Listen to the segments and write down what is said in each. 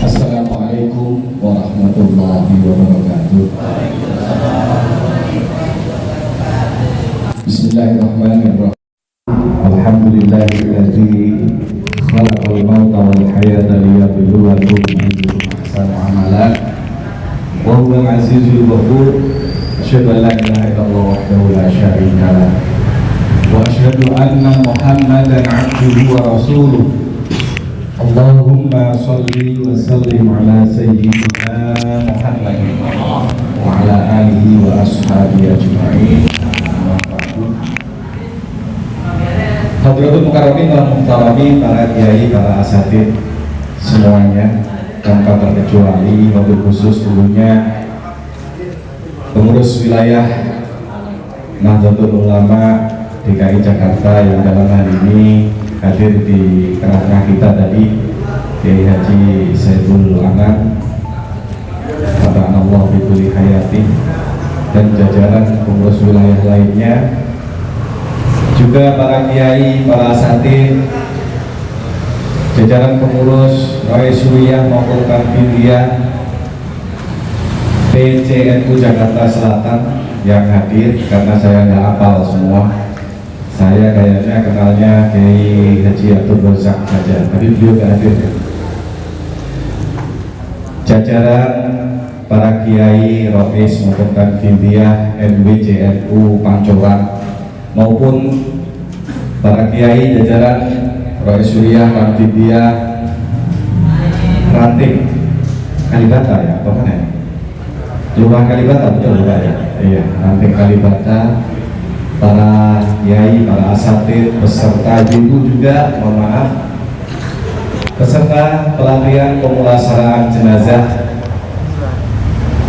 Assalamualaikum warahmatullahi wabarakatuh. Bismillahirrahmanirrahim. Alhamdulillahilladzi khalaqal mauta wal hayata liyabluwakum ayyukum ahsanu amala. Wa huwal azizul ghafur. Asyhadu an la ilaha illallah wahdahu la syarika lah. Wa asyhadu anna Muhammadan 'abduhu wa rasuluh. Allahumma salli wa sallim ala sayyidina Muhammadin wa ala alihi wa ashabihi ajma'in. Hadratul mukarramin wal muhtaramin, para kiai, para asatid semuanya tanpa terkecuali, wabil khusus dulunya pengurus wilayah Nahdlatul Ulama DKI Jakarta yang dalam hal ini hadir di tengah-tengah kita tadi, Kiai Haji Saiful Anam, Allah bikuli hayati, dan jajaran pengurus wilayah lainnya, juga para kiai, para asatid, jajaran pengurus Rawai Suriyah maupun Kanfidiyah PCNU Jakarta Selatan yang hadir, karena saya nggak hafal semua. Saya kayaknya kenalnya Kiai Haji Abdul Razak saja, tapi beliau gak hadir. Jajaran para kiai Rois maupun Kanfidiyah NWJNU Pancoran maupun para kiai jajaran Rois Suriyah Kanfidiyah Ranting Kalibata ya, apa mana ya? Lurah Kalibata, betul Lurah ya? Iya, Ranting Kalibata, para kiai, para asatid, peserta ibu juga, mohon maaf, peserta pelatihan pemulasaraan jenazah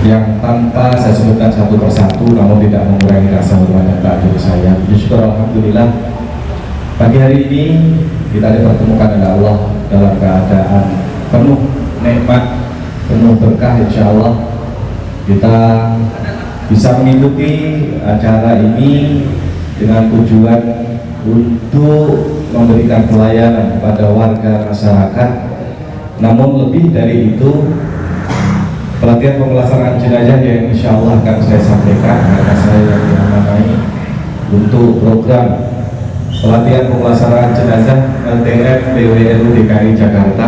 yang tanpa saya sebutkan satu persatu, namun tidak mengurangi rasa hormat dan takjub saya. Syukur alhamdulillah, pagi hari ini kita dipertemukan oleh Allah dalam keadaan penuh nikmat, penuh berkah. Insya Allah kita bisa mengikuti acara ini dengan tujuan untuk memberikan pelayanan kepada warga masyarakat. Namun lebih dari itu, pelatihan pemulasaraan jenazah yang insya Allah akan saya sampaikan, karena saya yang diamanai untuk program pelatihan pemulasaraan jenazah LTM PWNU DKI Jakarta.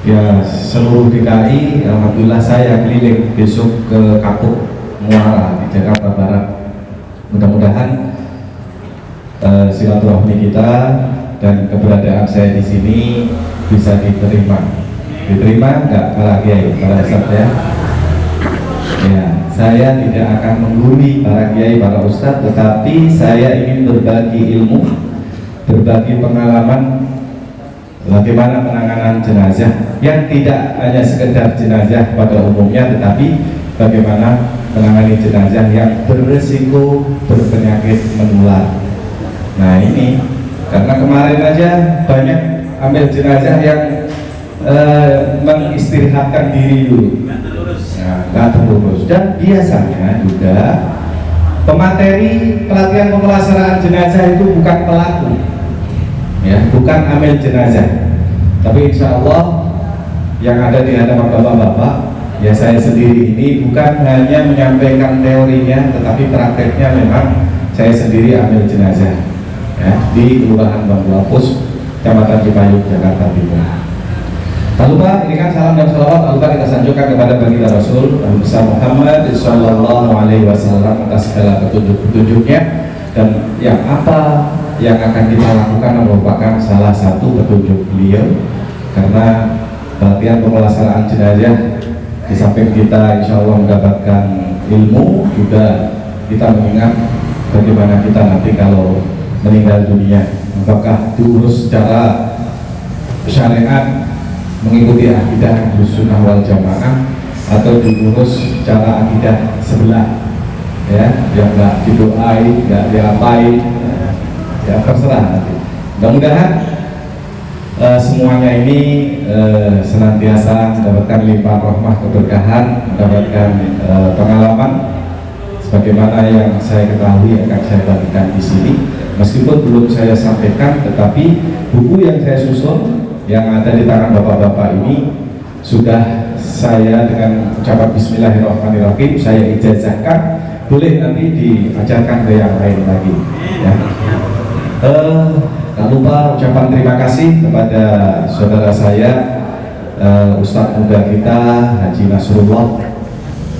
Ya, seluruh DKI, alhamdulillah saya keliling besok ke Kapuk Muara di Jakarta Barat. Mudah-mudahan silaturahmi kita dan keberadaan saya di sini bisa diterima enggak para kiai, para ustadz ya? Ya, saya tidak akan menggurui para kiai, para ustadz, tetapi saya ingin berbagi ilmu, berbagi pengalaman bagaimana penanganan jenazah yang tidak hanya sekedar jenazah pada umumnya, tetapi bagaimana menangani jenazah yang beresiko berpenyakit menular. Nah ini, karena kemarin aja banyak ambil jenazah yang mengistirahatkan diri dulu, nggak terurus. Dan biasanya juga pemateri pelatihan pemulasaraan jenazah itu bukan pelaku, ya, bukan amil jenazah, tapi insya Allah yang ada di hadapan bapak-bapak, ya saya sendiri ini bukan hanya menyampaikan teorinya, tetapi prakteknya memang saya sendiri ambil jenazah ya, di Kelurahan Bambu Apus, Kecamatan Cipayung, Jakarta Timur. Tak lupa, ini kan salam dan salawat, tak lupa kita sanjungkan kepada baginda Rasul besar Muhammad Sallallahu Alaihi Wasallam atas segala petunjuk-petunjuknya, dan yang apa yang akan kita lakukan merupakan salah satu petunjuk beliau. Karena pelatihan pemulasaraan jenazah, di samping kita insya Allah mendapatkan ilmu, juga kita mengingat bagaimana kita nanti kalau meninggal dunia, apakah diurus secara syariat mengikuti akidah Ahlus Sunnah wal Jamaah, atau diurus secara akidah sebelah, ya, yang nggak didoain, nggak diapain, ya terserah nanti. Mudah-mudahan semuanya ini senantiasa mendapatkan limpahan rahmah keberkahan, mendapatkan pengalaman sebagaimana yang saya ketahui akan saya bagikan di sini. Meskipun belum saya sampaikan, tetapi buku yang saya susun yang ada di tangan bapak-bapak ini sudah saya dengan ucapan Bismillahirrahmanirrahim saya ijazahkan, boleh nanti diajarkan ke yang lain lagi. Ya. Tak lupa ucapan terima kasih kepada saudara saya Ustadz muda kita Haji Nasrullah,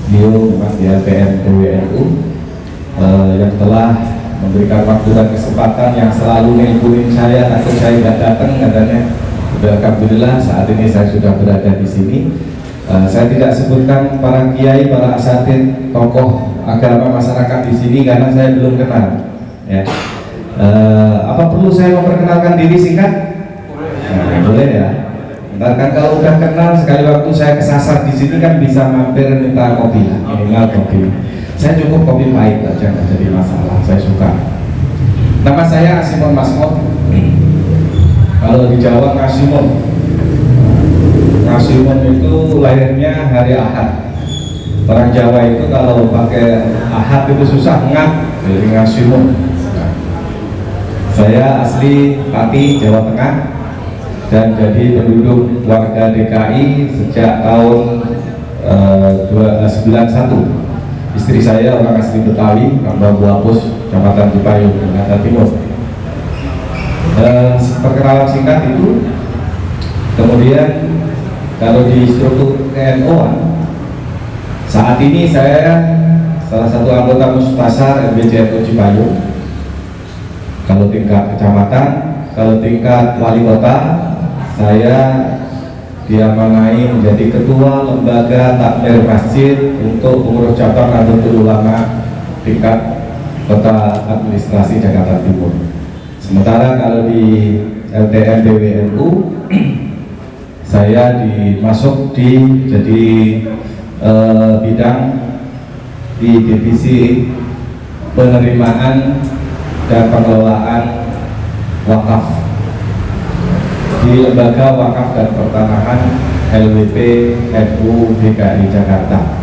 beliau memang di LTM PWNU yang telah memberikan waktu dan kesempatan, yang selalu nelponin saya takut saya nggak datang katanya. Alhamdulillah saat ini saya sudah berada di sini. Saya tidak sebutkan para kiai, para asatid, tokoh agama masyarakat di sini karena saya belum kenal. Ya. Apa perlu saya memperkenalkan diri singkat? Boleh ya. Ntar kan kalau udah kenal, sekali waktu saya kesasar di sini kan bisa mampir minta kopi, minimal kopi. Saya cukup kopi pahit aja, nggak jadi masalah. Saya suka. Nama saya Asimon Masmud. Kalau di Jawa Ngasimon. Ngasimon itu lahirnya hari Ahad. Orang Jawa itu kalau pakai Ahad itu susah ngat, jadi Ngasimon. Saya asli Pati, Jawa Tengah, dan jadi penduduk warga DKI sejak tahun 91. Istri saya orang asli Betawi, Kambang Buapus, Kecamatan Cipayung, Jakarta Timur. Perkenalan singkat itu. Kemudian kalau di struktur KNO-an, saat ini saya salah satu anggota Mustasar MBCNU Cipayung. Kalau tingkat kecamatan, kalau tingkat wali kota, saya diamanai menjadi ketua lembaga takmir masjid untuk pengurus cabang Nahdlatul Ulama tingkat kota administrasi Jakarta Timur. Sementara kalau di LTM PWNU saya dimasuk jadi bidang di divisi penerimaan dan pengelolaan wakaf di Lembaga Wakaf dan Pertanahan LWP NU DKI Jakarta.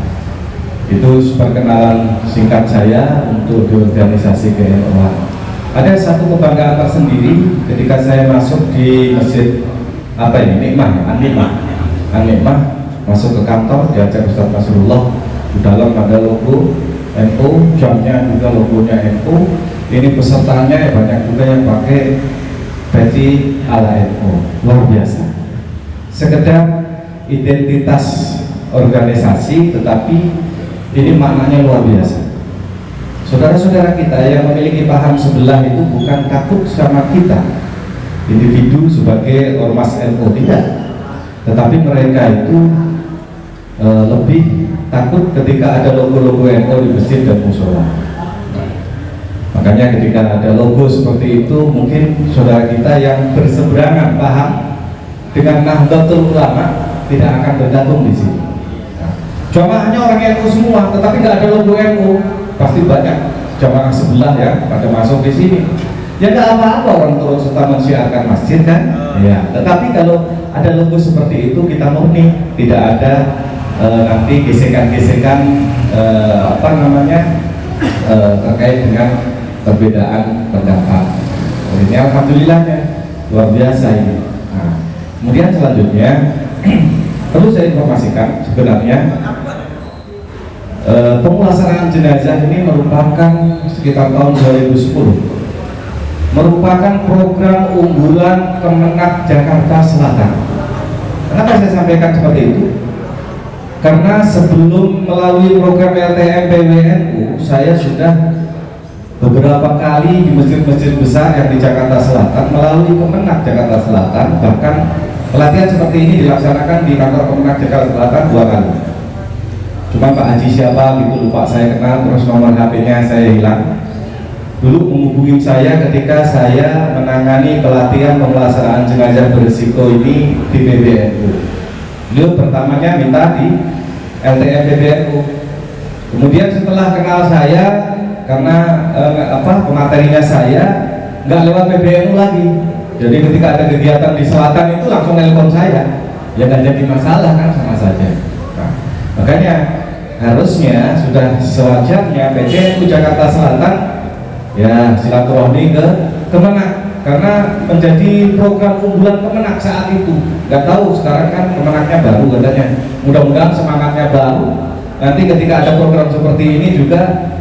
Itu perkenalan singkat saya untuk di organisasi KNO-an. Ada satu kebanggaan tersendiri ketika saya masuk di masjid apa ini, An-Nikmah, masuk ke kantor, diajak Ustadz Nasrullah, di dalam ada logo NU, jamnya juga logonya NU. Ini pesertanya banyak juga yang pakai peci ala NU, luar biasa. Sekedar identitas organisasi, tetapi ini maknanya luar biasa. Saudara-saudara kita yang memiliki paham sebelah itu bukan takut sama kita individu sebagai ormas NU, tidak, tetapi mereka itu lebih takut ketika ada logo-logo NU di masjid dan musola. Makanya ketika ada logo seperti itu, mungkin saudara kita yang berseberangan paham dengan Nahdlatul Ulama tidak akan bergabung di sini. Jamaahnya orang NU semua, tetapi tidak ada logo NU, pasti banyak jamaah sebelah ya pada masuk di sini. Ya nggak apa-apa orang turut serta mensiarkan masjid kan? Ya. Tetapi kalau ada logo seperti itu kita murni, tidak ada nanti gesekan-gesekan terkait dengan perbedaan pendapat. Ini alhamdulillahnya luar biasa ini. Nah, kemudian selanjutnya perlu saya informasikan sebenarnya pemulasaraan jenazah ini merupakan sekitar tahun 2010 merupakan program unggulan Kemenak Jakarta Selatan. Kenapa saya sampaikan seperti itu? Karena sebelum melalui program LTM PWNU, saya sudah beberapa kali di masjid-masjid besar yang di Jakarta Selatan melalui Kemenak Jakarta Selatan, bahkan pelatihan seperti ini dilaksanakan di kantor Kemenak Jakarta Selatan 2 kali. Cuma Pak Haji siapa gitu lupa saya kenal, terus nomor HP-nya saya hilang. Dulu menghubungi saya ketika saya menangani pelatihan pemulasaraan jenazah berisiko ini di PBNU. Beliau pertamanya minta di LTM PBNU, Kemudian setelah kenal saya, karena pematerinya saya nggak lewat PBNU lagi, jadi ketika ada kegiatan di selatan itu langsung nelpon saya, ya nggak jadi masalah kan, sama saja. Nah, makanya harusnya sudah sewajarnya PBNU Jakarta Selatan ya silaturahmi ke Kemenak, karena menjadi program unggulan Kemenak saat itu. Nggak tahu sekarang kan Kemenaknya baru katanya, mudah-mudahan semangatnya baru. Nanti ketika ada program seperti ini juga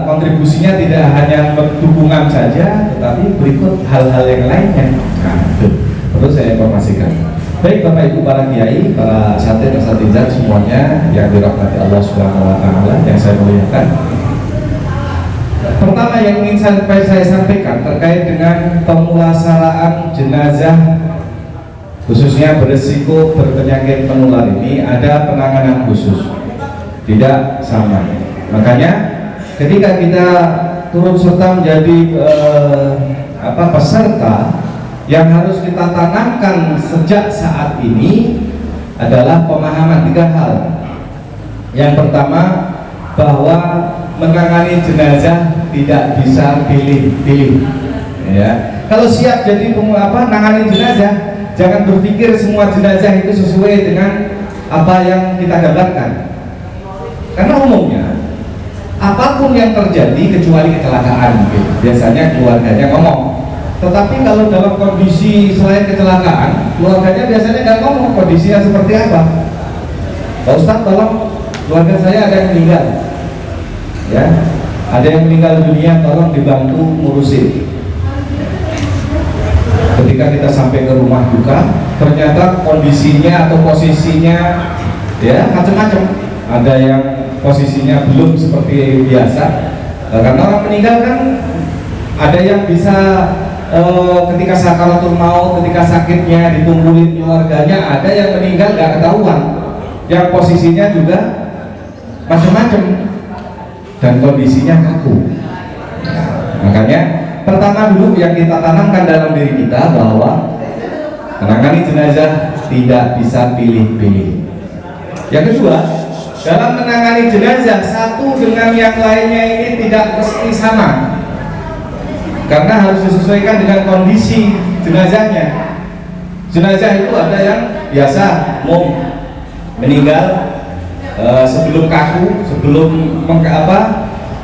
kontribusinya tidak hanya dukungan saja, tetapi berikut hal-hal yang lainnya. Nah, itu perlu saya informasikan. Baik Bapak Ibu para kiai, para asatidz asatidz semuanya yang dirahmati Allah Subhanahu wa taala yang saya muliakan. Pertama yang ingin saya sampaikan terkait dengan pemulasaraan jenazah khususnya berisiko berpenyakit menular ini, ada penanganan khusus, tidak sama. Makanya ketika kita turut serta menjadi peserta, yang harus kita tanamkan sejak saat ini adalah pemahaman 3 hal. Yang pertama, bahwa menangani jenazah tidak bisa pilih-pilih. Ya, kalau siap jadi nangani jenazah, jangan berpikir semua jenazah itu sesuai dengan apa yang kita gambarkan. Karena umumnya apapun yang terjadi kecuali kecelakaan, biasanya keluarganya ngomong. Tetapi kalau dalam kondisi selain kecelakaan, keluarganya biasanya nggak ngomong kondisinya seperti apa. Pak Ustadz, tolong keluarga saya ada yang meninggal, ya, ada yang meninggal dunia, tolong dibantu ngurusin. Ketika kita sampai ke rumah duka, ternyata kondisinya atau posisinya ya macam-macam. Ada yang posisinya belum seperti biasa, karena orang meninggal kan ada yang bisa ketika sakaratul maut, ketika sakitnya ditungguin keluarganya, ada yang meninggal nggak ketahuan, yang posisinya juga macam-macam dan kondisinya kaku. Nah, makanya pertama dulu yang kita tanamkan dalam diri kita bahwa menangani jenazah tidak bisa pilih-pilih. Yang kedua, dalam menangani jenazah satu dengan yang lainnya ini tidak mesti sama, karena harus disesuaikan dengan kondisi jenazahnya. Jenazah itu ada yang biasa meninggal sebelum kaku, sebelum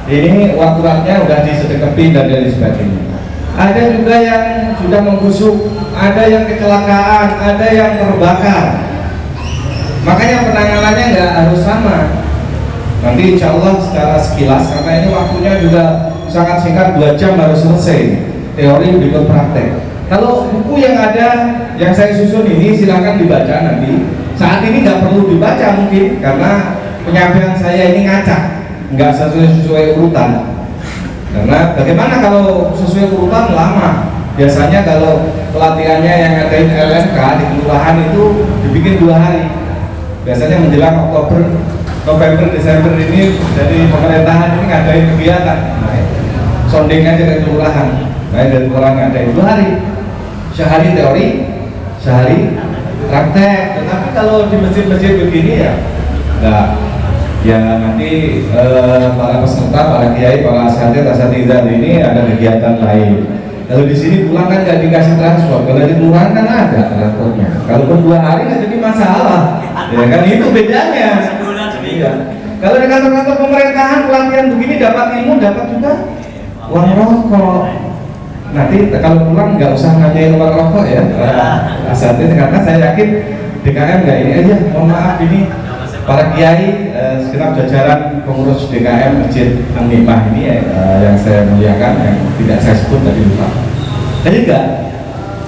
ini waktunya udah disedekapin dan lain sebagainya. Ada juga yang sudah membusuk, ada yang kecelakaan, ada yang terbakar. Makanya penanganannya nggak harus sama. Nanti insya Allah secara sekilas, karena ini waktunya juga sangat singkat, 2 jam harus selesai teori berikut praktek. Kalau buku yang ada yang saya susun ini silakan dibaca nanti. Saat ini nggak perlu dibaca mungkin karena penyampaian saya ini ngacak, nggak sesuai urutan. Karena bagaimana kalau sesuai urutan lama? Biasanya kalau pelatihannya yang ngadain LMK di kelurahan itu dibikin 2 hari. Biasanya menjelang Oktober, November, Desember ini dari pemerintahan ini ngadain kegiatan. Nah, sonding aja ke kelurahan. Nah, dari kelurahan ngadain 2 hari. Sehari teori, sehari praktek. Tetapi kalau di masjid-masjid begini ya enggak. Ya nanti para peserta, para kiai, para asatidz ini ada kegiatan lain. Kalau di sini pulang kan nggak dikasih transport, kalau di kelurahan kan ada transportnya. Kalaupun 2 hari nggak jadi masalah, ya kan itu bedanya. Ya. Kalau di kantor-kantor pemerintahan pelatihan begini dapat ilmu, dapat juga uang rokok. Nanti kalau pulang nggak usah nanyain uang rokok ya, asatidz, karena saya yakin DKM nggak ini aja. Mohon maaf ini para kiai, segenap jajaran pengurus DKM Masjid An-Nimah ini yang saya muliakan, yang tidak saya sebut tadi lupa. Jadi enggak,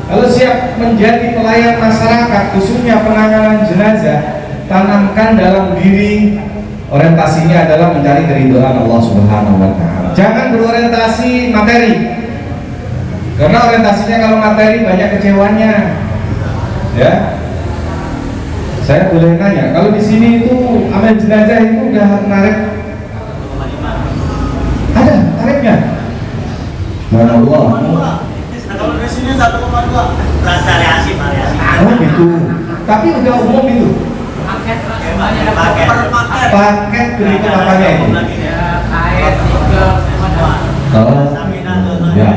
kalau siap menjadi pelayan masyarakat, khususnya penanganan jenazah, tanamkan dalam diri orientasinya adalah mencari keridhaan Allah Subhanahu wa taala. Jangan berorientasi materi. Karena orientasinya kalau materi banyak kecewanya. Ya. Saya boleh nanya, kalau di sini itu amal jenazah itu udah tarif? Ada tarifnya? Mana Allah? Kalau di sini 1,2 variasi. Oh gitu. Tapi udah umum itu. Paket berikut apanya itu? Oh, ya.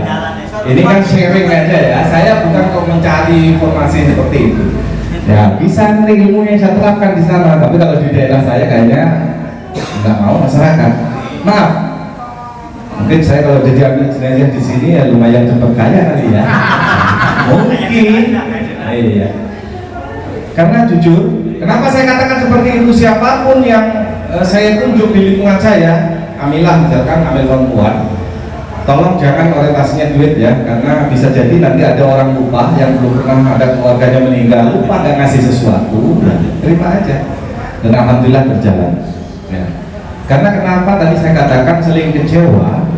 Ini kan sharing aja ya. Saya bukan kok mencari informasi seperti itu. Ya, bisa nanti ilmunya saya terapkan di sana. Tapi kalau di daerah saya kayaknya nggak mau masyarakat. Maaf. Mungkin saya kalau jadi ambil jenazah di sini ya lumayan cepat kaya kali ya. Mungkin. Iya. Karena jujur, kenapa saya katakan seperti itu, siapapun yang saya tunjuk di lingkungan saya, amilah misalkan ambil perempuan, tolong jangan orientasinya duit ya, karena bisa jadi nanti ada orang lupa yang belum pernah ada keluarganya meninggal, lupa nggak ngasih sesuatu, terima aja. Dan alhamdulillah berjalan. Ya. Karena kenapa tadi saya katakan sering kecewa,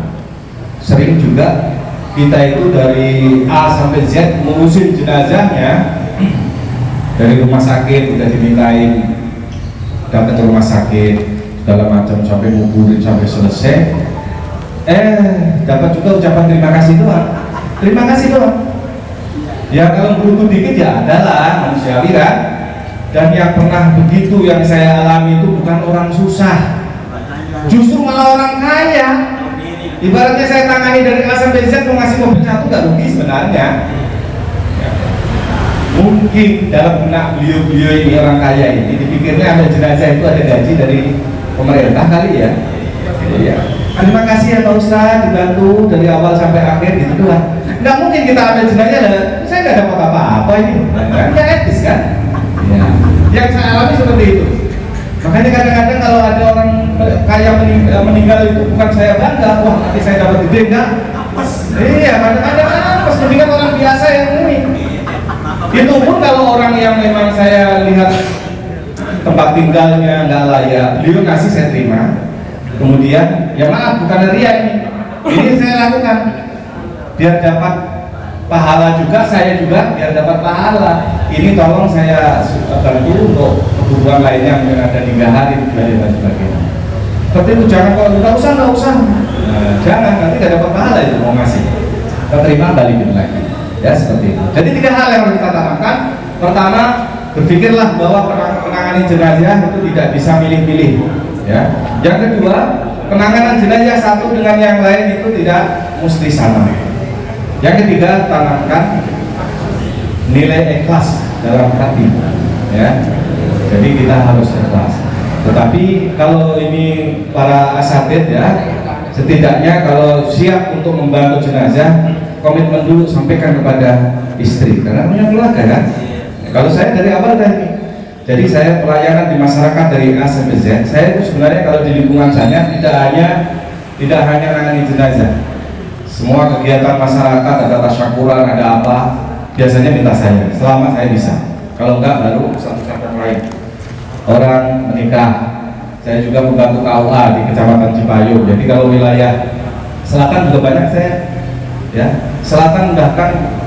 sering juga kita itu dari A sampai Z mengusin jenazahnya dari rumah sakit, udah dimintain datang ke rumah sakit segala macam sampai nguburin sampai selesai, dapat juga ucapan terima kasih doang. Terima kasih doang. Ya kalau beruntung dikit ya adalah manusiawi kan. Dan yang pernah begitu yang saya alami itu bukan orang susah, justru malah orang kaya. Ibaratnya saya tangani dari A sampai Z mau ngasih mobil satu nggak rugi sebenarnya. Mungkin dalam benak beliau-beliau ini orang kaya ini dipikirnya ada jenazah itu ada gaji dari pemerintah kali ya. Iya. Terima kasih ya Pak Ustadz dibantu dari awal sampai akhir gitu lah. Nggak mungkin kita ambil jenazah lah. Saya nggak dapat apa-apa ini. Nggak etis kan? Ya. Yang saya alami seperti itu. Makanya kadang-kadang kalau ada orang kaya meninggal itu bukan saya bangga, wah nanti saya dapat gede enggak? Iya, kadang-kadang pas mendingan orang biasa yang ini. Itu pun kalau orang yang memang saya lihat tempat tinggalnya nggak layak, beliau kasih saya terima. Kemudian, ya maaf bukan ria ini saya lakukan biar dapat pahala juga, saya juga biar dapat pahala. Ini tolong saya bantu untuk kebutuhan lainnya yang ada di Gaharin dan sebagainya. Seperti itu jangan kalau nggak usah. Nah, jangan nanti nggak dapat pahala itu mau ngasih. Kita terima balikin lagi. Ya seperti itu. Jadi 3 hal yang harus kita tanamkan. Pertama, berpikirlah bahwa penanganan jenazah itu tidak bisa milih-milih. Ya. Yang kedua, penanganan jenazah satu dengan yang lain itu tidak mesti sama. Yang ketiga, tanamkan nilai ikhlas dalam hati. Ya. Jadi kita harus ikhlas. Tetapi kalau ini para asatid ya, setidaknya kalau siap untuk membantu jenazah, komitmen dulu sampaikan kepada istri karena punya keluarga kan. Kalau saya dari awal tadi, jadi saya pelayanan di masyarakat dari A sampai Z. Saya itu sebenarnya kalau di lingkungan saya tidak hanya nangani jenazah. Semua kegiatan masyarakat ada tasyakuran, ada apa, biasanya minta saya. Selama saya bisa. Kalau enggak baru satu kampung lain. Orang menikah, saya juga membantu KUA di Kecamatan Cipayung. Jadi kalau wilayah selatan juga banyak saya. Ya, selatan bahkan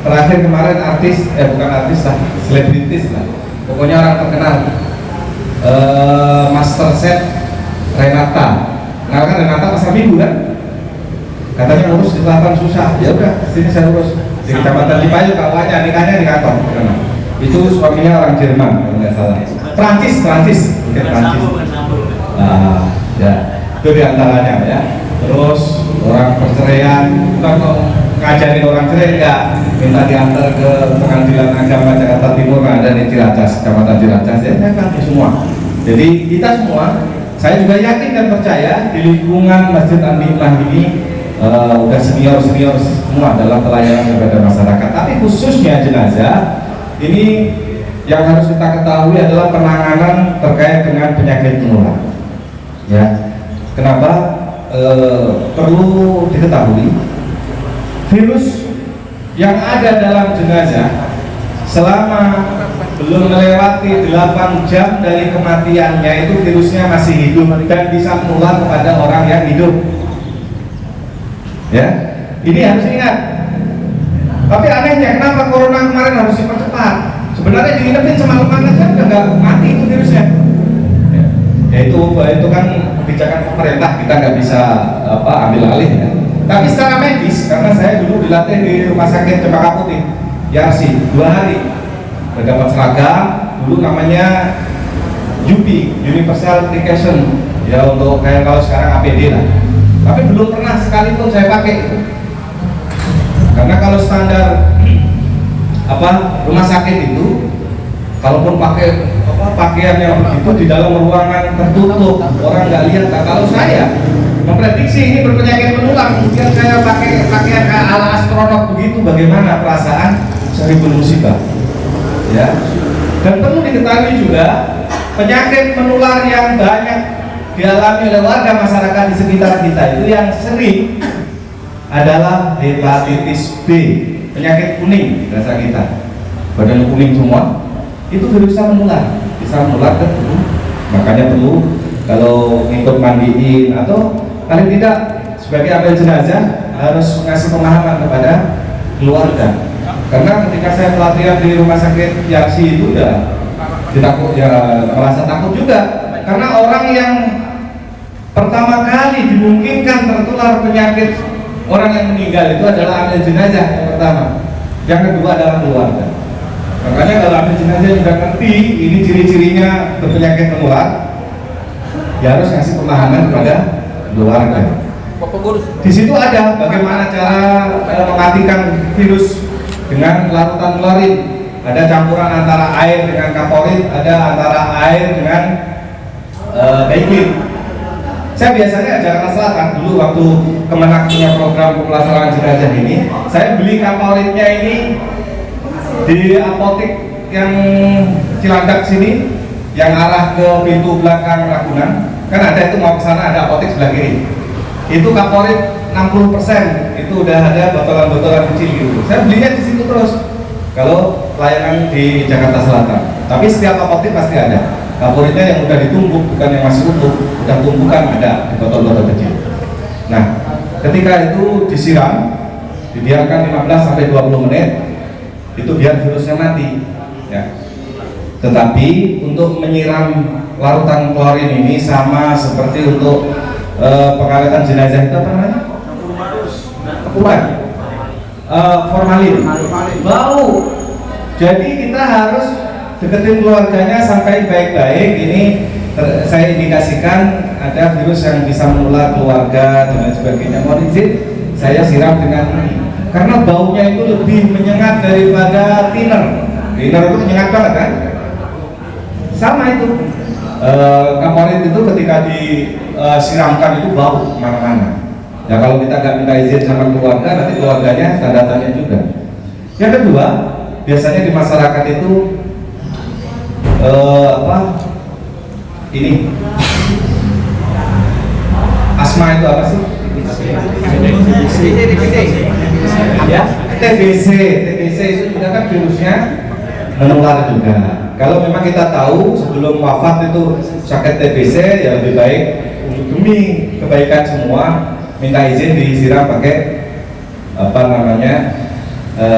terakhir kemarin bukan artis lah, selebritis lah, pokoknya orang terkenal, Master Chef Renata, nah kan Renata pasar minggu kan, katanya urus di selatan susah, ya udah sini saya urus di Kecamatan Cipayung, kawannya nikahnya di kantor, itu suaminya orang Jerman kalau nggak salah, Prancis, mungkin Prancis, ya itu diantaranya ya. Terus orang perceraian, bukan kok ngajarin orang cerai enggak, minta diantar ke Pengadilan Agama Jakarta Timur, ada di Ciracas, Kecamatan Ciracas, ya saya bantu semua. Jadi kita semua, saya juga yakin dan percaya di lingkungan Masjid An-Ni'mah ini udah senior semua dalam pelayanan kepada masyarakat. Tapi khususnya jenazah ini yang harus kita ketahui adalah penanganan terkait dengan penyakit menular. Ya, kenapa? Perlu diketahui virus yang ada dalam jenazah selama belum melewati 8 jam dari kematiannya itu virusnya masih hidup dan bisa menular kepada orang yang hidup. Ya, ini harus ingat. Tapi anehnya kenapa corona kemarin harus dipercepat? Sebenarnya diingetin semalaman aja udah nggak mati itu virusnya. Ya itu kan kebijakan pemerintah, kita nggak bisa ambil alih ya. Tapi secara medis, karena saya dulu dilatih di rumah sakit Cempaka Putih, Yarsi, 2 hari, dapat seragam, dulu namanya UPI, Universal Application, ya untuk kayak kalau sekarang APD lah. Tapi belum pernah sekalipun saya pakai itu. Karena kalau standar rumah sakit itu, kalaupun pakai pakaian yang begitu di dalam ruangan tertutup, orang nggak lihat. Nah, kalau saya memprediksi ini berpenyakit menular, kemudian saya pakai pakaian kayak ala astronot begitu, bagaimana perasaan sahibul musibah? Ya. Dan perlu diketahui juga, penyakit menular yang banyak dialami oleh warga masyarakat di sekitar kita itu yang sering adalah hepatitis B, penyakit kuning bahasa kita, badan kuning semua, itu virusnya menular, bisa menular ke tubuh. Makanya perlu kalau ikut mandiin atau paling tidak sebagai amil jenazah harus ngasih pemahaman kepada keluarga. Karena ketika saya pelatihan di rumah sakit Yaksi itu ya merasa takut juga, karena orang yang pertama kali dimungkinkan tertular penyakit orang yang meninggal itu adalah amil jenazah yang pertama, yang kedua adalah keluarga. Makanya kalau amil jenazah juga ngerti ini ciri-cirinya berpenyakit menular, ya harus kasih pemahaman kepada keluarga. Di situ ada bagaimana cara mematikan virus dengan larutan klorin. Ada campuran antara air dengan kaporit, ada antara air dengan baking. Saya biasanya Jakarta Selatan dulu waktu Kemenak punya program pemulasaran jenazah ini, saya beli kaporitnya ini di apotek yang Cilandak sini, yang arah ke pintu belakang Ragunan. Kan ada itu mau ke sana ada apotek sebelah kiri. Itu kaporit 60%, itu udah ada botolan-botolan kecil gitu. Saya belinya di situ terus. Kalau layanan di Jakarta Selatan, tapi setiap apotek pasti ada kaporitnya yang udah ditumbuk, bukan yang masih utuh, udah tumbukan ada di botol-botol kecil. Nah, ketika itu disiram, dibiarkan 15-20 menit, itu biar virusnya mati. Ya. Tetapi untuk menyiram larutan klorin ini sama seperti untuk pengawetan jenazah itu apa namanya? Bukan. Formalin. Bau. Jadi kita harus deketin keluarganya sampai baik-baik. Ini saya indikasikan ada virus yang bisa menular keluarga dan lain sebagainya. Mohon izin saya siram dengan ini karena baunya itu lebih menyengat daripada thinner. Thinner itu menyengat banget kan? Sama itu. Kaporit itu ketika disiramkan itu bau kemana-mana. Ya kalau kita nggak minta izin sama keluarga, nanti keluarganya tanda tanya juga. Yang kedua, biasanya di masyarakat itu ini asma itu apa sih? Ya, TBC itu juga kan virusnya menular juga. Kalau memang kita tahu sebelum wafat itu sakit TBC, ya lebih baik untuk demi kebaikan semua minta izin disiram pakai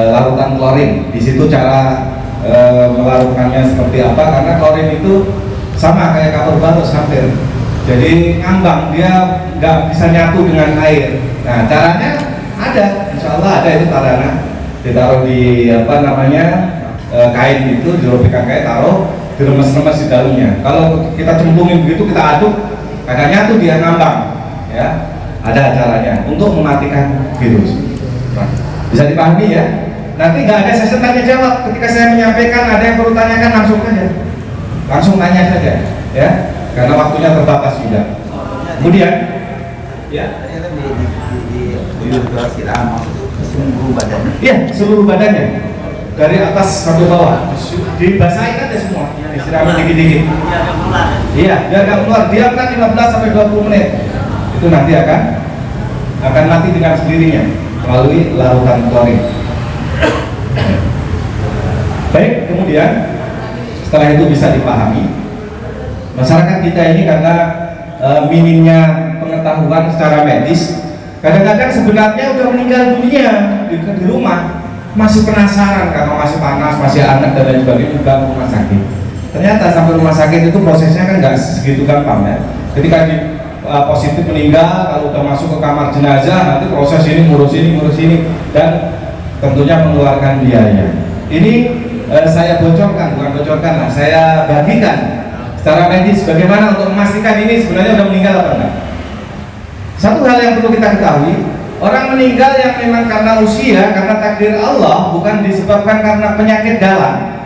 larutan klorin. Di situ cara melarutkannya seperti apa? Karena klorin itu sama kayak kapur barus hampir. Jadi ngambang, dia nggak bisa nyatu dengan air. Nah caranya ada, insya Allah ada itu tarana. Ditaruh di kain itu, dirobekkan kain, taruh diremes-remes di dalamnya. Kalau kita cemplungin begitu, kita aduk, kagak nyatu dia ngambang. Ya. Ada caranya untuk mematikan virus. Bisa dipahami ya? Nanti nggak ada sesi tanya jawab. Ketika saya menyampaikan ada yang perlu tanyakan langsung tanya saja, ya. Karena waktunya terbatas juga. Kemudian, ya. Iya, seluruh badannya dari atas sampai bawah. Dibasahin aja semua, disiramin dikit-dikit. Iya, biar nggak keluar. Diamkan 15-20 menit. Itu nanti akan mati dengan sendirinya melalui larutan klorin. Baik, kemudian setelah itu bisa dipahami, masyarakat kita ini karena minimnya pengetahuan secara medis, kadang-kadang sebenarnya udah meninggal dunia di rumah, masih penasaran karena masih panas, masih anget dan lain sebagainya, juga ke rumah sakit. Ternyata sampai rumah sakit itu prosesnya kan nggak segitu gampang ya. Ketika positif meninggal, kalau udah masuk ke kamar jenazah, nanti proses ini ngurus ini, dan tentunya mengeluarkan biaya. Ini saya bocorkan, bukan bocorkan lah, saya bagikan secara medis bagaimana untuk memastikan ini sebenarnya udah meninggal apa enggak? Satu hal yang perlu kita ketahui, orang meninggal yang memang karena usia, karena takdir Allah, bukan disebabkan karena penyakit dalam.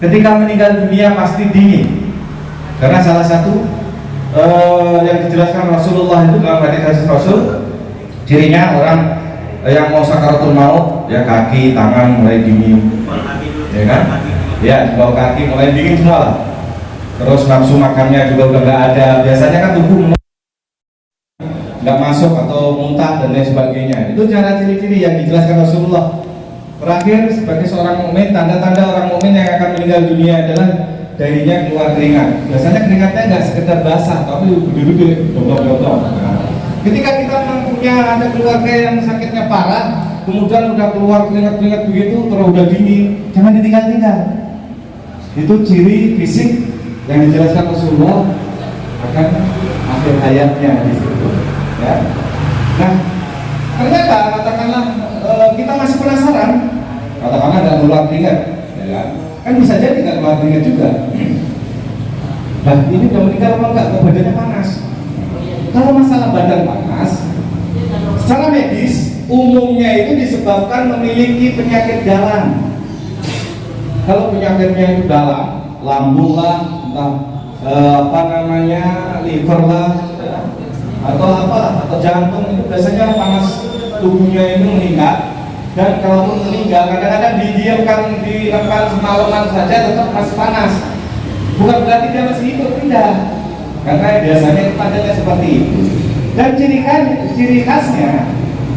Ketika meninggal dunia pasti dingin, karena salah satu yang dijelaskan Rasulullah itu dalam hadis Rasul, cirinya orang yang mau sakaratul maut, ya kaki, tangan mulai dingin, ya kan? Ya, bawah kaki mulai dingin semua lah. Terus nafsu makannya juga udah nggak ada. Biasanya kan tubuh nggak masuk atau muntah dan lain sebagainya. Itu cara ciri-ciri yang dijelaskan Rasulullah. Terakhir, sebagai seorang mukmin, tanda-tanda orang mukmin yang akan meninggal dunia adalah darinya keluar keringat. Biasanya keringatnya nggak sekedar basah, tapi gede-gede, dobrak-dobrak. Ketika kita punya ada keluarga yang sakitnya parah, kemudian udah keluar keringat-keringat begitu, terus udah dingin, jangan ditinggal-tinggal. Itu ciri fisik yang dijelaskan Rasulullah akan akhir hayatnya di situ. Ya. Nah, ternyata katakanlah kita masih penasaran, katakanlah ada keluar keringat, ya kan bisa jadi nggak keluar keringat juga. Nah, ini udah meninggal apa enggak? Kok badannya panas? Kalau masalah badan panas, secara medis umumnya itu disebabkan memiliki penyakit dalam. Kalau penyakitnya itu dalam, lambung lah, entah liver lah, ya, atau jantung, itu biasanya panas tubuhnya itu meningkat. Dan kalau meninggal kadang-kadang didiamkan, diremkan semalaman saja tetap masih panas. Bukan berarti dia masih hidup, tidak. Karena biasanya tandanya seperti itu. Dan ciri khasnya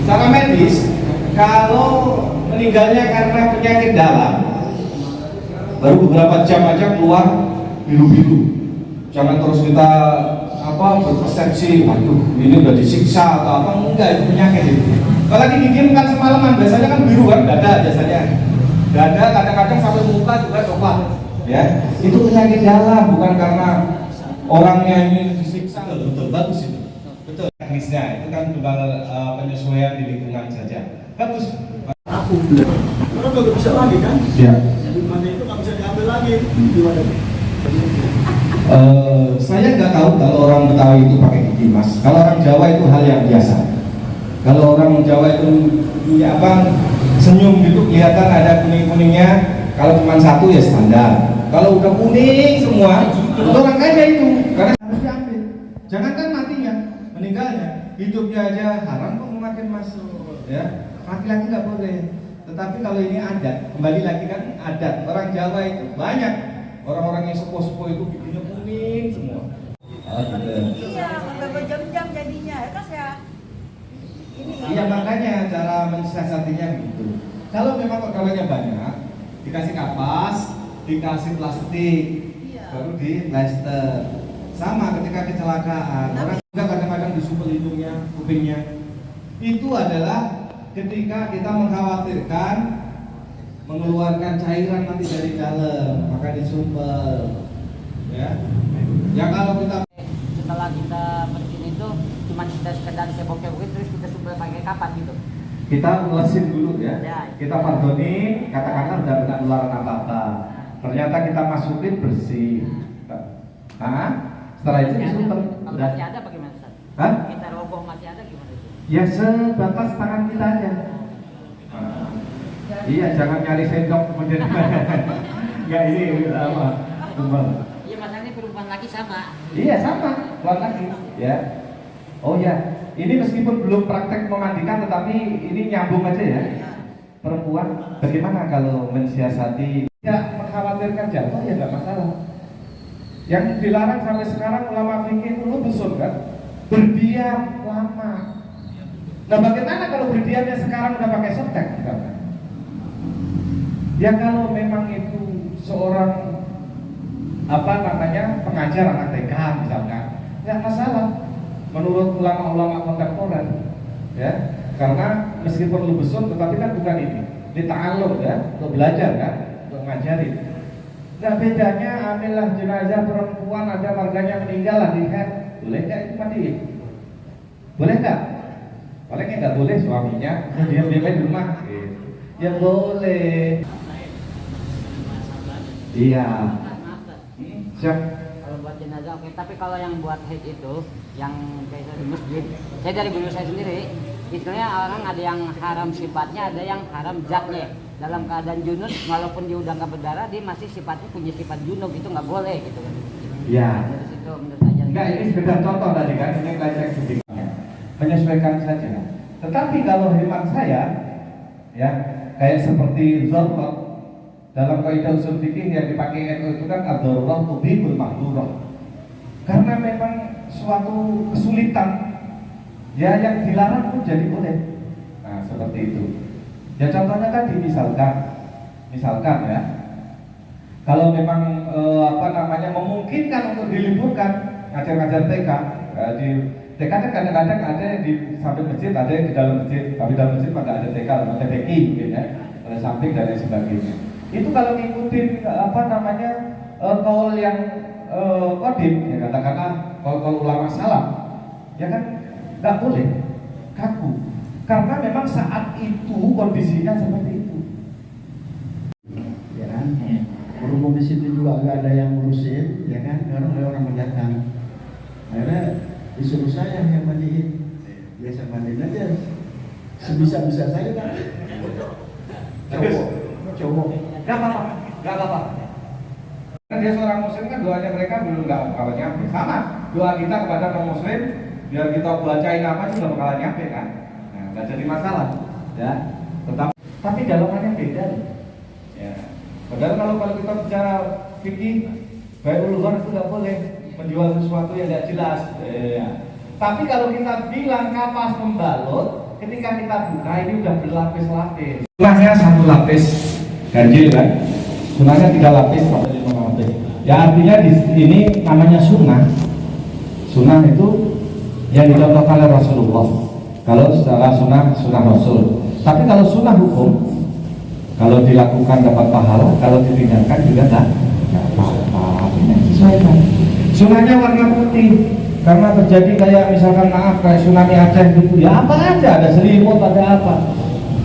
secara medis, kalau meninggalnya karena penyakit dalam, baru beberapa jam aja keluar biru-biru. Jangan terus kita berpersepsi, waduh ini udah disiksa atau apa, enggak, itu penyakit itu. Kalau lagi didiamkan semalaman, biasanya kan biru kan, dada biasanya. Dada kadang-kadang sampai muka juga coklat. Ya, itu penyakit dalam, bukan karena orangnya ini disiksa. Betul, bagus itu. Betul. Teknisnya itu kan tinggal penyesuaian di lingkungan saja. Bagus. Aku. Orang nggak bisa lagi kan? Ya. Di mana itu nggak bisa diambil lagi. Gimana? Saya nggak tahu kalau orang Betawi itu pakai gigi mas. Kalau orang Jawa itu hal yang biasa. Kalau orang Jawa itu senyum gitu kelihatan ada kuning-kuningnya. Kalau cuma satu ya standar. Kalau udah kuning semua, itu orang kaya itu karena harus diambil. Jangankan matinya, meninggalnya, hidupnya aja haram kok memakai mas. Ya, laki-laki nggak boleh. Tetapi kalau ini adat, kembali lagi kan adat orang Jawa itu banyak. Orang-orang yang sepuh-sepuh itu giginya kuning semua. Iya, udah berjam-jam jadinya, ya kan ya. Iya makanya cara mensiasatinya begitu. Kalau memang pegawainya banyak, dikasih kapas, dikasih plastik, baru di plaster. Sama ketika kecelakaan, orang juga kadang-kadang disumpel hidungnya, kupingnya. Itu adalah ketika kita mengkhawatirkan mengeluarkan cairan nanti dari dalam, maka disumpel. Ya. Ya kalau kita setelah kita bersihin itu cuma kita sekedar cebok-cebok terus kita sumpel pakai kapas gitu. Kita ulesin dulu ya. Ya. Kita pardonin, katakanlah udah kena penularan apa-apa. Ternyata kita masukin bersih. Setelah itu disumpel. Kalau masih ada bagaimana Ustaz? Hah? Kita roboh masih ada gimana itu? Ya sebatas tangan kita aja. Iya, jangan nyari sendok kemudian. Ya ini apa? Tumbal. Iya masalahnya perempuan lagi sama. Iya sama, buat lagi. Ya. Oh ya, ini meskipun belum praktek memandikan, tetapi ini nyambung aja ya. Perempuan, bagaimana kalau mensiasati? Tidak mengkhawatirkan jatuh ya nggak masalah. Yang dilarang sampai sekarang ulama fikih itu besul kan? Berdiam lama. Nah bagaimana kalau berdiamnya sekarang udah pakai softtek misalkan? Ya kalau memang itu seorang pengajar anak TK misalkan, nggak masalah. Menurut ulama-ulama kontemporer, ya, karena meskipun lu besul, tetapi kan bukan ini ta'allum ya, untuk belajar kan, untuk ngajarin. Nah bedanya ambillah jenazah perempuan ada warganya meninggal lah lihat, boleh nggak itu mati? Boleh nggak? Palingnya nggak boleh suaminya, diam-diam di rumah. Ya boleh. Iya. Siap. Kalau Oke, tapi kalau yang buat haid itu, yang kayak di masjid, saya dari guru saya sendiri, istilahnya orang ada yang haram sifatnya, ada yang haram zatnya. Dalam keadaan junub, walaupun dia udah nggak berdarah, dia masih sifatnya punya sifat junub, itu nggak boleh gitu kan. Ya. Dari situ menurut aja. Enggak, ini sekedar contoh tadi kan, ini lecek sedikit. Menyesuaikan saja. Tetapi kalau hemat saya, ya kayak seperti zarurah dalam kaidah usul fikih yang dipakai NU itu kan ad-darurah tubihul mahdhurah. Karena memang suatu kesulitan, ya yang dilarang pun jadi boleh. Nah seperti itu. Ya contohnya kan misalkan ya, kalau memang memungkinkan untuk diliburkan ngajar-ngajar TK, di TK kan kadang-kadang ada yang di samping masjid, ada yang di dalam masjid, tapi dalam masjid pada ada TK atau TPQ mungkin ya, ada samping dan lain sebagainya. Itu kalau ngikutin kaul yang kodim, ya katakanlah kaul ulama salaf, ya kan nggak boleh kaku, karena memang saat itu kondisinya seperti itu. Ya kan? Berhubung di situ juga nggak ada yang ngurusin, ya kan? Karena ada orang mendatang. Akhirnya disuruh saya yang mandiin. Biasa mandiin aja. Sebisa-bisa saya kan. Cowok. Gak apa-apa. Kan dia seorang muslim kan doanya mereka belum nggak bakalan nyampe. Sama doa kita kepada non muslim, biar kita bacain apa sih nggak bakalan nyampe kan? Nah, nggak jadi masalah. Ya. Tapi dalamannya beda. Ya. Padahal kalau kita bicara fikih, baik uluhur itu nggak boleh menjual sesuatu yang tidak jelas. Tapi kalau kita bilang kapas membalut, ketika kita buka ini udah berlapis-lapis. Sunahnya 1 lapis ganjil kan? Sunahnya 3 lapis, 5 lapis. Ya artinya di ini namanya sunnah. Sunnah itu yang dicontohkan oleh Rasulullah. Kalau secara sunnah Rasul. Tapi kalau sunnah hukum, kalau dilakukan dapat pahala, kalau ditinggalkan juga tidak apa-apa. Sesuaikan. Sunnahnya warna putih, karena terjadi kayak misalkan kayak tsunami Aceh gitu. Ya apa aja, ada selimut, ada apa.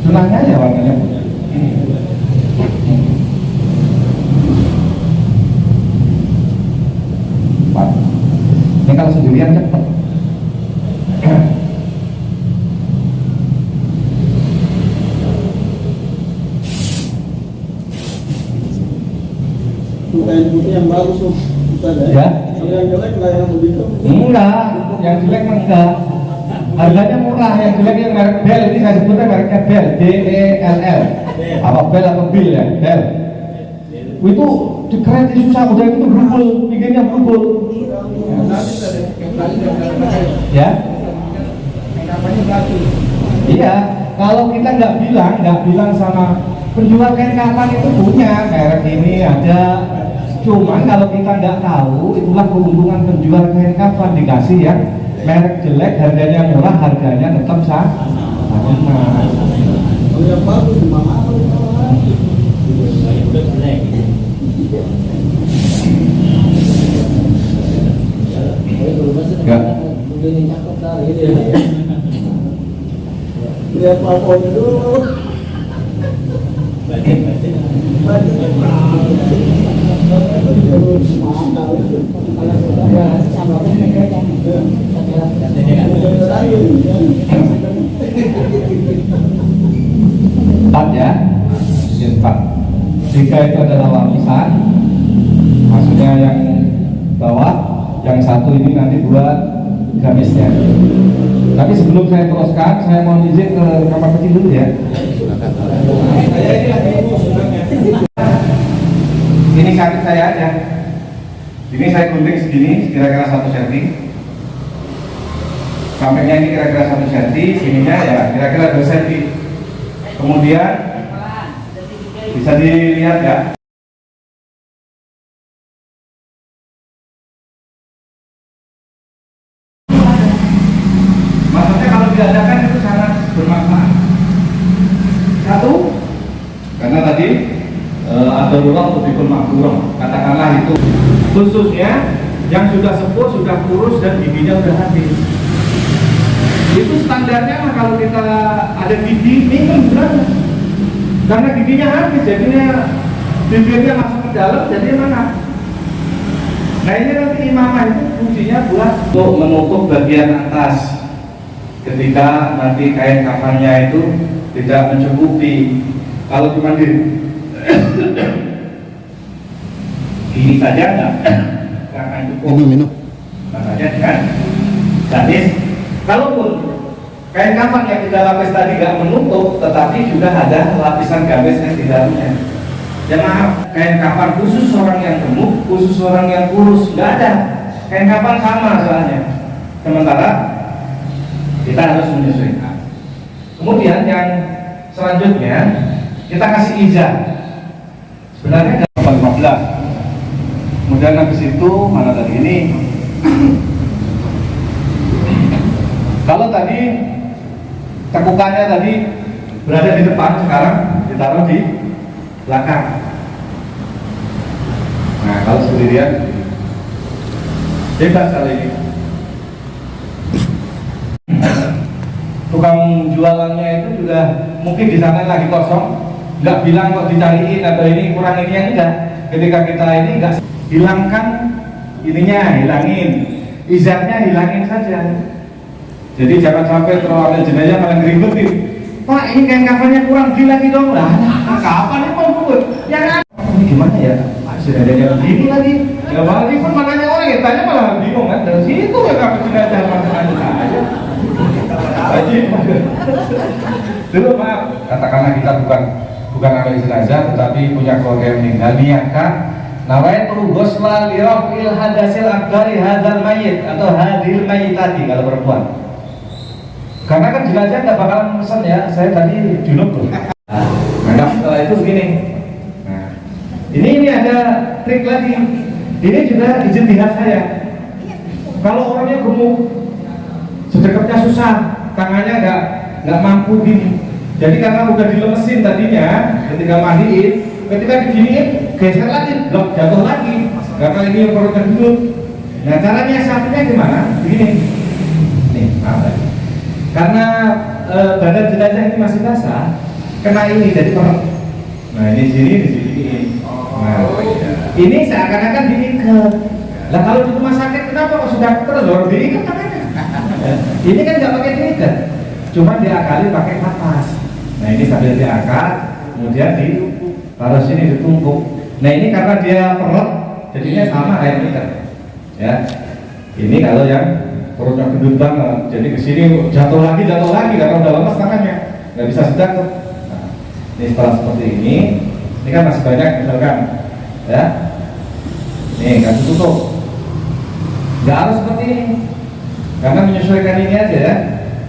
Sunnahnya ya warnanya putih. Ini kalau sendirian cepat. Kain putih yang bagus tuh. Ya. Kalau yang jelek lah yang begitu. Enggak, yang jelek enggak. Harganya murah, yang jelek yang merek Bell, ini saya sebutnya mereknya Bell, D-E-L-L. Apa Bell atau Bill ya? Bell. Itu keren, susah, udah itu berubul, bikinnya berubul. Ya? Iya, kalau kita nggak bilang sama penjual kain kapan itu punya merek ini ada. Cuman kalau kita nggak tahu, itulah keuntungan penjual kain kapan, dikasih ya merek jelek, harganya murah, harganya tetap sama. Kalau yang bagus mahal. Lihat plafonnya dulu. Empat ya, 4. Jika itu adalah warisan, maksudnya yang bawah, yang satu ini nanti buat gamisnya. Tapi sebelum saya teruskan, saya mau izin ke kamar kecil dulu ya. Ini kaki saya aja. Ini saya gunting segini, kira-kira 1 cm. Sampingnya ini kira-kira 1 cm, sininya ya kira-kira 2 cm. Kemudian bisa dilihat ya. Maksudnya kalau diadakan itu sangat bermanfaat. 1, karena tadi ad-darurah tubihul mahdhurah. Katakanlah itu khususnya yang sudah sepuh, sudah kurus dan giginya sudah habis. Itu standarnya mah kalau kita ada gigi minum berapa? Karena giginya habis, jadinya bibirnya masuk ke dalam, jadi mana? Nah ini nanti imamah itu fungsinya buat untuk menutup bagian atas ketika nanti kain kafannya itu tidak mencukupi. Kalau cuma ini saja enggak akan cukup. Minum. Makanya kan gadis, kalaupun kain kafan yang tiga lapis tadi nggak menutup, tetapi juga ada lapisan gamis yang di dalamnya. Ya maaf, kain kafan khusus orang yang gemuk, khusus orang yang kurus, nggak ada. Kain kafan sama soalnya. Sementara kita harus menyesuaikan. Kemudian yang selanjutnya kita kasih izah. Sebenarnya 15. Kemudian habis itu mana tadi ini? Kalau tadi tekukannya tadi berada di depan, sekarang ditaruh di belakang. Nah, kalau sendirian bebas kali ini. Tukang jualannya itu juga mungkin di sana lagi kosong, nggak bilang kok dicariin atau ini kurang ini yang enggak. Ketika kita ini nggak hilangkan ininya, hilangin izahnya, hilangin saja. Jadi jangan sampai terlalu jenazah malah ngeribetin. Pak, ini kain kafannya kurang, beli lagi dong lah. Kapan ini mau buat? Ya kan? Ini gimana ya? Sudah ada yang begini lagi. Ya balik pun makanya orang yang tanya malah bingung kan. Dari situ ya kapan jenazah masakannya aja. Haji. Dulu maaf, katakanlah kita bukan ahli jenazah, tetapi punya keluarga yang meninggal, niatkan nawaitu ghusla li raf'il hadasil akbari hadzal mayyit atau hadil mayyitati kalau perempuan. Karena kan jenazah nggak bakalan pesan ya, saya tadi junub loh. Nah, setelah itu begini. Nah, ini ada trik lagi. Ini juga ijtihad saya. Kalau orangnya gemuk, sedekatnya susah, tangannya nggak mampu gini. Jadi karena udah dilemesin tadinya, ketika mandiin, ketika diginiin, geser lagi, blok jatuh lagi. Karena ini yang perlu tergendut. Nah, caranya satunya gimana? Begini. Nih, apa? Karena badan jenazah ini masih basah, kena ini jadi perut. Nah, ini di sini. Nah, ini seakan-akan diikat. Lah kalau di rumah sakit kenapa kok sudah terus loh diikat tangannya? Ini kan nggak pakai diikat, cuma diakali pakai kapas. Nah, ini sambil diangkat, kemudian ditaruh sini ditumpuk. Nah, ini karena dia perut, jadinya sama kayak ikat. Ya, ini kalau yang perutnya gendut banget, jadi kesini jatuh lagi karena udah lemas tangannya, nggak bisa sedekap. Nah, ini setelah seperti ini kan masih banyak misalkan, ya, nih kasih tutup, nggak harus seperti ini, karena menyesuaikan ini aja ya.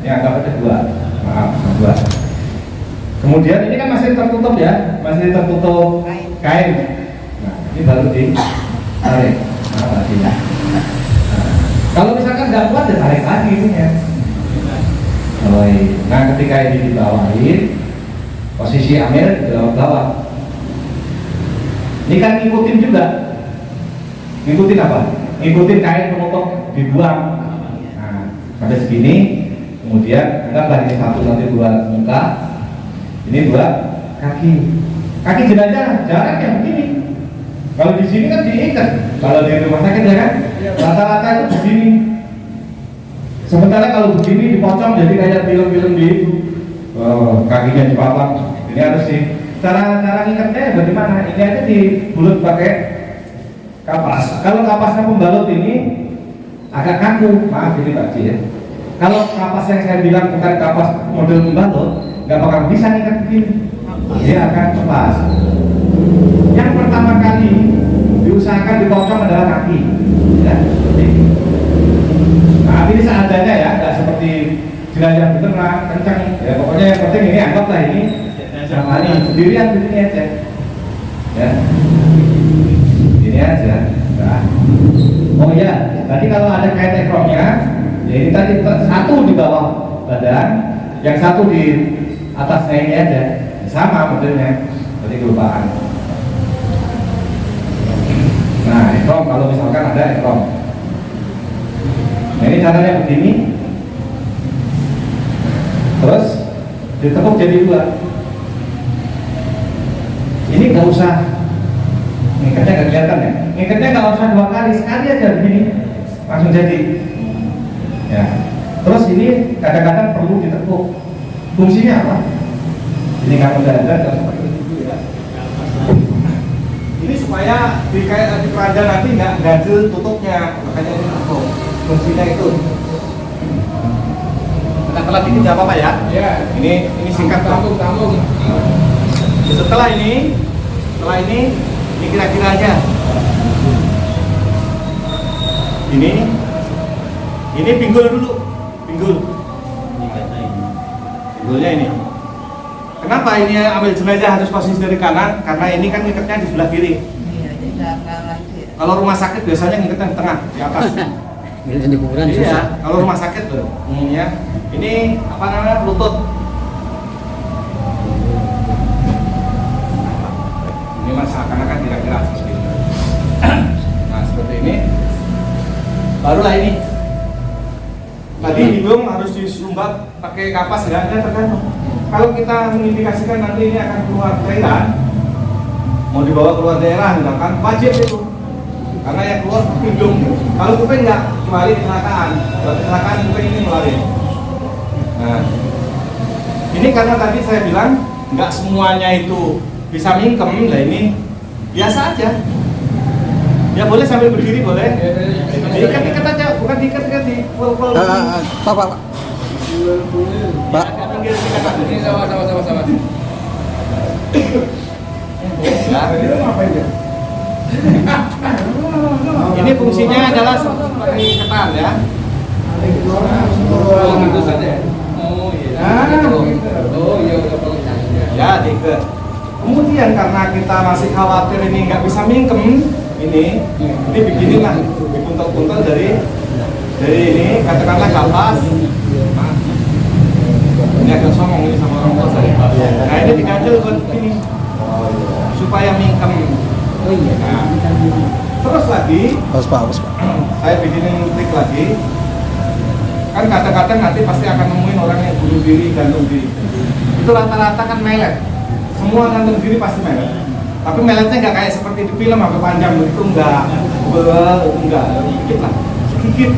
Ini anggap aja dua. Kemudian ini kan masih tertutup ya, masih tertutup kain. Nah, ini baru ditarik. Nah, tadinya. Kalau misalkan nggak kuat, ya tarik lagi ini ya. Nah, ketika ini dibawain, posisi Amir di bawah. Ini kan ngikutin juga. Ngikutin apa? Ngikutin kain penutup dibuang. Nah, pada segini, kemudian anggaplah ini satu nanti dua muka, ini dua kaki. Kaki jenazah jarak yang begini. Kalau di sini kan diikat, kalau di rumah sakit ya kan, rata-rata itu begini. Sementara kalau begini dipotong jadi kayak film-film di itu, kakinya dipapang. Ini harus sih. Cara ngikatnya bagaimana? Ini aja dibulut pakai kapas. Kalau kapasnya pembalut ini agak kaku, maaf ini Pak Ci ya. Kalau kapas yang saya bilang bukan kapas model pembalut, nggak bakal bisa ngikat begini. Dia akan lepas. Yang pertama kali diusahakan dipotong adalah kaki, ya, seperti ini. Nah, ini seadanya ya, nggak seperti jenazah beneran kencang. Ya, pokoknya yang penting ini anggaplah ini jangan sendirian begini aja, ya, ini aja. Nah. Oh iya, tadi kalau ada kain ekromnya, ya ini tadi satu di bawah badan, yang satu di atasnya ini aja, sama modelnya. Tadi kelupaan. Nah, ekrom kalau misalkan ada ekrom. Nah, ini caranya begini. Terus ditekuk jadi dua. Ini nggak ngikatnya nggak kelihatan ya, ngikatnya nggak usah 2 kali, sekali aja begini langsung jadi ya. Terus ini kadang-kadang perlu ditekuk, fungsinya apa? Ini kalau udah ada seperti itu ya, ini supaya di keranjang nanti nggak ganjil tutupnya, makanya ini tekuk, fungsinya itu. Setelah dikit nggak apa-apa ya? Ya. Ini singkat kok. Setelah ini kira-kira aja. Ini pinggul dulu, pinggulnya ini. Kenapa ini ambil jenazah harus posisi dari kanan? Karena ini kan ngikatnya di sebelah kiri. Kalau rumah sakit biasanya ngikatnya di tengah, di atas. Di kuburan Iya, susah. kalau rumah sakit loh, ya. Ini apa namanya, lutut. Ini seakan-akan kira-kira seperti ini. Nah seperti ini. Barulah ini. Tadi hidung harus disumbat pakai kapas, enggak tergantung. Kalau kita mengindikasikan nanti ini akan keluar cairan, mau dibawa keluar daerah, misalkan wajib itu. Karena yang keluar hidung. Kalau kuping enggak, kecuali kecelakaan. Kalau kecelakaan kuping ini melari. Nah, ini karena tadi saya bilang nggak semuanya itu bisa mingkem, lah ini biasa aja. Ya boleh sambil berdiri boleh. Diikat aja, bukan diikat di pul-pul. Pak. Ini sama. Ini fungsinya adalah seperti ketan ya. Oh gitu saja. Oh iya. Ya diikat. Kemudian karena kita masih khawatir ini nggak bisa mingkem, ini beginilah, dipuntel-puntel dari ini, katakanlah kapas. Ini agak songong ini sama orang tua saya. Nah ini diganjel buat ini supaya mingkem. Nah, terus lagi, Pak. saya bikinin trik lagi. Kan kadang-kadang nanti pasti akan nemuin orang yang bunuh diri, gantung diri. Itu rata-rata kan melet. Semua gantung diri pasti melet. Tapi meletnya nggak kayak seperti di film sampai panjang begitu, enggak, sedikit lah, sedikit.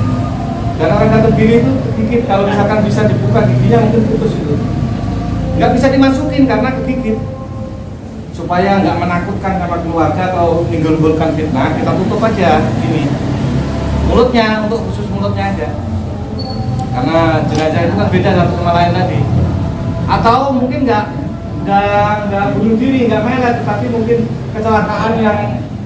Dan orang gantung diri itu sedikit. Kalau misalkan bisa dibuka giginya mungkin putus itu. Nggak bisa dimasukin karena kegigit. Supaya nggak menakutkan sama keluarga atau menimbulkan fitnah, kita tutup aja ini mulutnya, untuk khusus mulutnya aja. Karena jenazah itu kan beda satu sama lain tadi. Atau mungkin nggak bunuh diri, nggak melet, tapi mungkin kecelakaan yang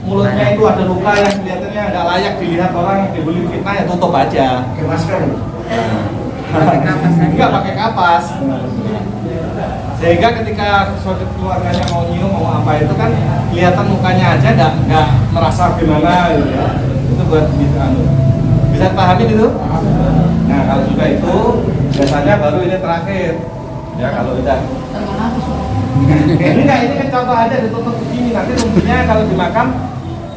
mulutnya itu ada luka yang kelihatannya nggak layak dilihat orang, dibeli fitnah, ya tutup aja. Pakai masker. Nggak pakai kapas. Sehingga ketika suatu keluarganya mau nyium mau apa itu kan kelihatan mukanya aja, nggak merasa gimana gitu ya. Itu buat bisa pahami itu. Nah kalau sudah itu biasanya baru ini terakhir ya, kalau udah ini kan contoh aja ditutup begini, nanti tentunya kalau di makam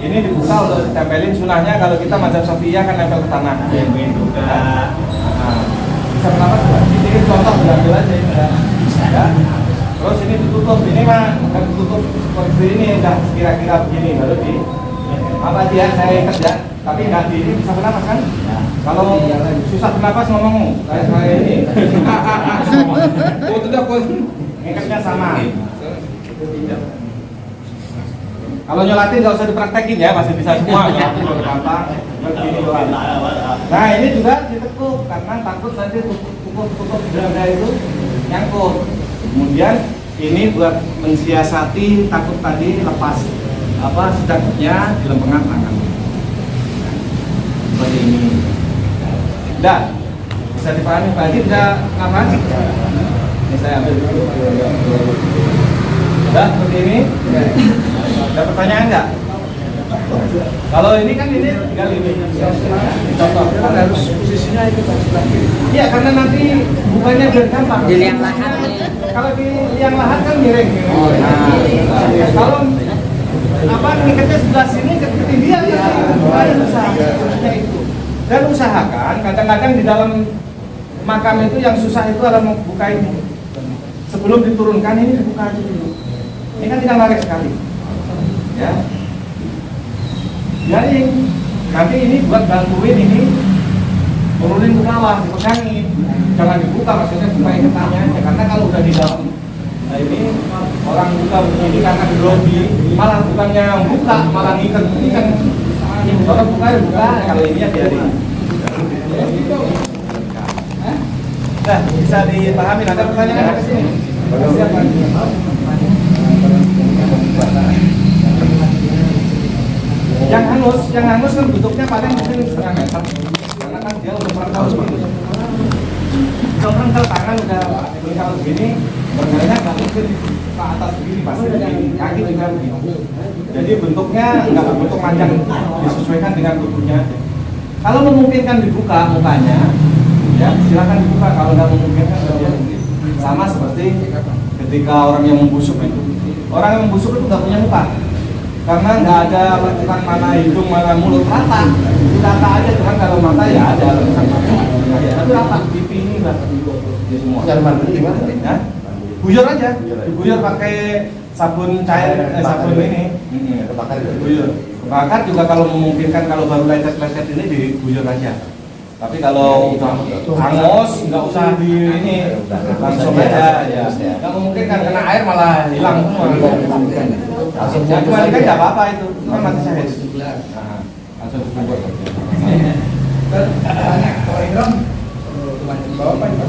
ini dibuka udah ditempelin sunahnya. Kalau kita mazhab Syafi'iyah kan nempel ke tanah begitu. Nah, bisa kenapa juga? Ini contoh diambil aja ini ya. Terus ini ditutup, ini mah bukan ditutup seperti ini, udah kira-kira begini baru di apa aja ya, saya ikat ya. Tapi nggak di ini bisa bernapas kan? Ya. Kalau susah bernapas ngomong kayak saya ini. Oh tidak pun. Ngikatnya sama. Kalau nyolatin nggak usah dipraktekin ya, masih bisa semua. Nyolatin udah gampang. Nah ini juga ditekuk karena takut nanti tutup dada itu nyangkut. Kemudian ini buat mensiasati takut tadi lepas apa sedangnya di lempengan tangan. Seperti ini. Udah bisa dipahami Pak Haji, bisa ngapain? Ini saya ambil dulu. Udah seperti ini. Ada pertanyaan nggak? Kalau ini kan ini tinggal ini. Contoh kan harus posisinya itu sebelah kiri. Iya karena nanti bukannya biar gampang. Di liang lahat. Kalau di liang lahat kan miring. Nah, kalau apa ngikatnya sebelah sini ketinggian kan usaha itu. Dan usahakan kadang-kadang di dalam makam itu yang susah itu adalah membuka ini. Sebelum diturunkan ini dibuka aja dulu. Ini kan tidak menarik sekali. Ya. Jadi nanti ini buat bantuin ini turunin ke bawah, dipegangin, jangan dibuka, maksudnya buka iketannya aja, karena kalau udah di dalam, nah ini orang buka begini karena grogi, malah bukannya buka, malah ngikat, orang buka ya buka, kalau ini ya biarin. Nah, bisa dipahami, ada pertanyaan ke sini? Siapa? Yang hangus kan bentuknya paling mungkin setengah meter, karena kan dia udah pernah begini. Kalau rengkel tangan udah kalau begini, berkalinya nggak mungkin ke atas begini, pasti begini, kaki juga begini. Jadi bentuknya nggak berbentuk panjang, disesuaikan dengan tubuhnya. Kalau memungkinkan dibuka mukanya, ya silakan dibuka. Kalau nggak memungkinkan, ya sama seperti ketika orang yang membusuk itu. Orang yang membusuk itu nggak punya muka. Karena nggak ada lekukan mana hidung mana mulut, rata itu rata aja, cuman kalau mata ya ada lekukan mata tapi rata, pipi ini nggak semua. Cara mandi gimana? Ya, buyur aja, dibuyur pakai sabun cair, sabun ini Kebakar buyur. Kebakar juga kalau memungkinkan, kalau baru lecet-lecet ini dibuyur aja. Tapi kalau udah hangus nggak usah di ini, langsung aja ya. Nggak memungkinkan karena air malah hilang semua. Langsung cuma kan nggak apa-apa itu kan mati syahid. Langsung dikumpul.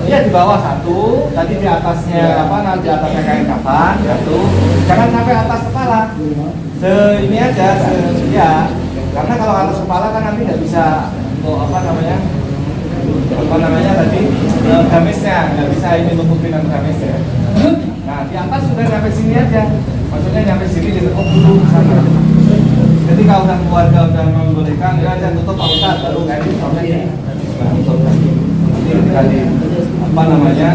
Iya di bawah satu, tadi di atasnya apa? Nanti atasnya kain kafan satu. Jangan sampai atas kepala. Ini aja ya. Karena kalau atas kepala kan nanti nggak bisa untuk apa namanya tadi gamisnya nggak bisa ini tutupin dengan gamisnya. Nah di atas sudah sampai sini aja. Maksudnya nyampe sini ditekuk dulu ke sana. Ketika udah keluarga udah membolehkan, ya aja tutup Pak Ustadz, baru kayak ini sampai ini. Nah, tutup lagi. Nanti apa namanya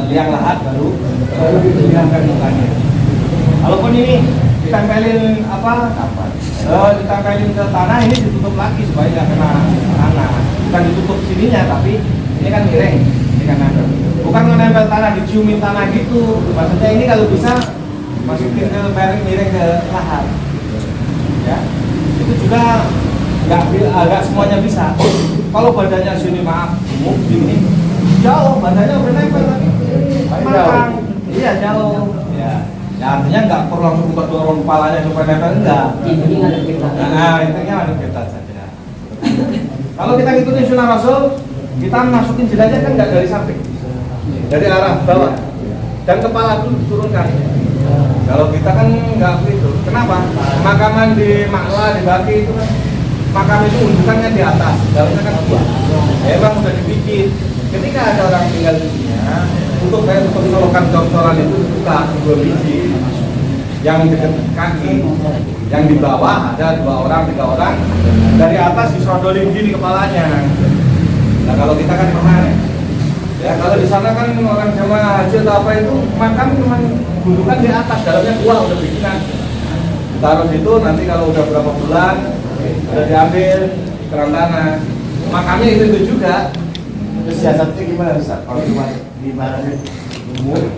liang lahat baru diliangkan mukanya. Walaupun ini ditempelin apa? Ditempelin ke tanah, ini ditutup lagi supaya nggak kena tanah. Bukan ditutup sininya, tapi ini kan miring, ini kan ada. Bukan menempel tanah, diciumin tanah gitu. Maksudnya ini kalau bisa masukin ke miring ke lahat. Ya, itu juga nggak semuanya bisa. Kalau badannya sini maaf, gemuk gini, jauh badannya udah nempel lagi. Matang, iya jauh. Ya, artinya nggak perlu langsung dorong kepalanya supaya nempel, enggak. Nah, intinya ada ketat saja. Kalau kita ngikutin sunnah Rasul, kita masukin jelajah kan nggak dari samping. Dari arah bawah dan kepala itu diturunkan. Kalau kita kan nggak begitu. Kenapa? Pemakaman di Makla, di Baki itu kan makam itu undukannya di atas, dalamnya kan dua. Emang udah dibikin. Ketika ada orang tinggal di sini, untuk colokan cor-coran itu dibuka 2 biji. Yang dekat kaki, yang di bawah ada 2 orang, 3 orang. Dari atas disodolin gini kepalanya. Nah kalau kita kan pernah ya, kalau di sana kan orang jamaah haji atau apa itu makam cuma gundukan di atas, dalamnya 2 udah bikinan. Taruh situ, nanti kalau udah berapa bulan udah diambil keran tanah. Makamnya itu juga. Terus siasatnya gimana Ustaz? Kalau cuma di mana sih?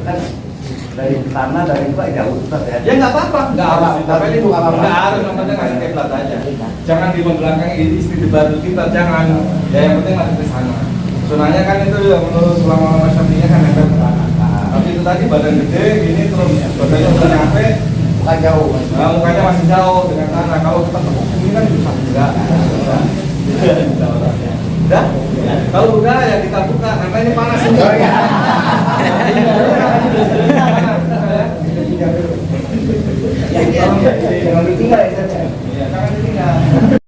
Kan dari tanah dari itu jauh Ustaz ya. Ya nggak apa-apa, nggak harus. Tapi itu nggak harus, yang penting masih kiblat aja. Jangan di membelakangi istri di batu kita, jangan. Ya yang penting masih ke sana. Sunahnya kan itu menurut ulama Syafi'iyah kan nempel ke tanah. Tapi itu tadi badan gede, gini terus badannya udah nyampe, Bukan jauh. nah, mukanya masih jauh dengan tanah. Kalau kita tepuk ini kan susah juga. Udah? Kalau udah ya kita buka, karena ini panas. Jangan ditinggal ya Ustaz. Jangan ditinggal.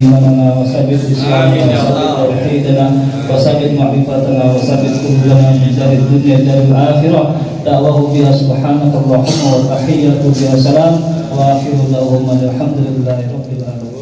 إيماننا وثبت إسلامنا وثبت توحيدنا وثبت معرفتنا وثبت قلوبنا من دار الدنيا دار الآخرة دعواه بها سبحانك اللهم والتحية بها سلام وآخر دعوهم الحمد لله رب العالمين.